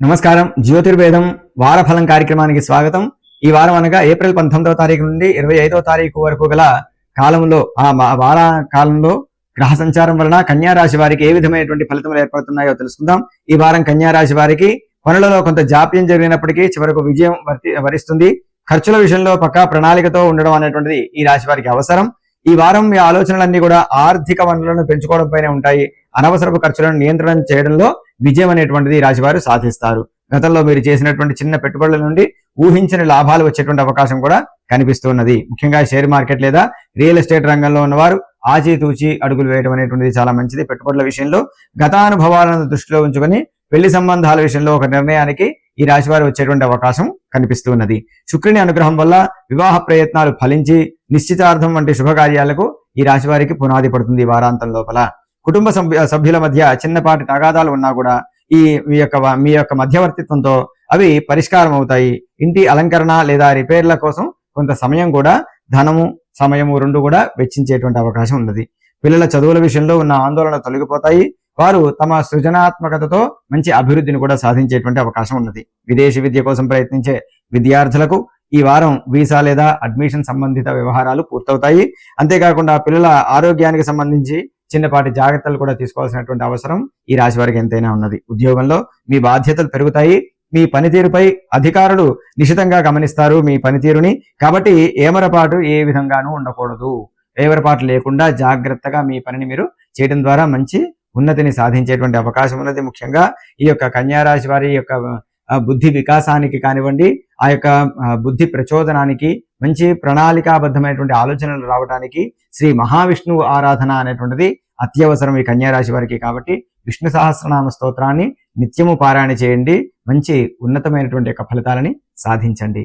నమస్కారం. జ్యోతిర్వేదం వారఫలం కార్యక్రమానికి స్వాగతం. ఈ వారం అనగా ఏప్రిల్ 19వ తారీఖు నుండి 25వ తారీఖు వరకు గల కాలంలో వార కాలంలో గ్రహ సంచారం వలన కన్యా రాశి వారికి ఏ విధమైనటువంటి ఫలితములు ఏర్పడుతున్నాయో తెలుసుకుందాం. ఈ వారం కన్యా రాశి వారికి పనులలో కొంత జాప్యం జరిగినప్పటికీ చివరకు విజయం వరిస్తుంది. ఖర్చుల విషయంలో పక్కా ప్రణాళికతో ఉండడం అనేటువంటిది ఈ రాశి వారికి అవసరం. ఈ వారం మీ ఆలోచనలన్నీ కూడా ఆర్థిక వనరులను పెంచుకోవడం పైన ఉంటాయి. అనవసరపు ఖర్చులను నియంత్రణ చేయడంలో విజయం అనేటువంటిది రాశివారు సాధిస్తారు. గతంలో మీరు చేసినటువంటి చిన్న పెట్టుబడుల నుండి ఊహించని లాభాలు వచ్చేటువంటి అవకాశం కూడా కనిపిస్తున్నది. ముఖ్యంగా షేర్ మార్కెట్ లేదా రియల్ ఎస్టేట్ రంగంలో ఉన్నవారు ఆచితూచి అడుగులు వేయడం అనేటువంటిది చాలా మంచిది. పెట్టుబడుల విషయంలో గతానుభవాలను దృష్టిలో ఉంచుకొని పెళ్లి సంబంధాల విషయంలో ఒక నిర్ణయానికి ఈ రాశి వారు వచ్చేటువంటి అవకాశం కనిపిస్తున్నది. శుక్రుని అనుగ్రహం వల్ల వివాహ ప్రయత్నాలు ఫలించి నిశ్చితార్థం వంటి శుభకార్యాలకు ఈ రాశి వారికి పునాది పడుతుంది. వారాంతం లోపల కుటుంబ సభ్యుల మధ్య చిన్నపాటి తగాదాలు ఉన్నా కూడా మీ యొక్క మధ్యవర్తిత్వంతో అవి పరిష్కారం అవుతాయి. ఇంటి అలంకరణ లేదా రిపేర్ల కోసం కొంత సమయం కూడా ధనము సమయము రెండు కూడా వెచ్చించేటువంటి అవకాశం ఉన్నది. పిల్లల చదువుల విషయంలో ఉన్న ఆందోళన తొలగిపోతాయి. వారు తమ సృజనాత్మకతతో మంచి అభివృద్ధిని కూడా సాధించేటువంటి అవకాశం ఉన్నది. విదేశీ విద్య కోసం ప్రయత్నించే విద్యార్థులకు ఈ వారం వీసా లేదా అడ్మిషన్ సంబంధిత వ్యవహారాలు పూర్తవుతాయి. అంతేకాకుండా పిల్లల ఆరోగ్యానికి సంబంధించి చిన్నపాటి జాగ్రత్తలు కూడా తీసుకోవాల్సినటువంటి అవసరం ఈ రాశి వారికి ఎంతైనా ఉన్నది. ఉద్యోగంలో మీ బాధ్యతలు పెరుగుతాయి. మీ పనితీరుపై అధికారులు నిశితంగా గమనిస్తారు మీ పనితీరుని. కాబట్టి ఏమరపాటు ఏ విధంగానూ ఉండకూడదు. ఏమరపాటు లేకుండా జాగ్రత్తగా మీ పనిని మీరు చేయడం ద్వారా మంచి ఉన్నతిని సాధించేటువంటి అవకాశం ఉన్నది. ముఖ్యంగా ఈ యొక్క కన్యా రాశి వారి యొక్క బుద్ధి వికాసానికి కానివ్వండి, ఆ యొక్క బుద్ధి ప్రచోదనానికి, మంచి ప్రణాళికాబద్ధమైనటువంటి ఆలోచనలు రావడానికి శ్రీ మహావిష్ణువు ఆరాధన అనేటువంటిది అత్యవసరం ఈ కన్యా రాశి వారికి. కాబట్టి విష్ణు సహస్రనామ స్తోత్రాన్ని నిత్యము పారాయణ చేయండి. మంచి ఉన్నతమైనటువంటి యొక్క ఫలితాలని సాధించండి.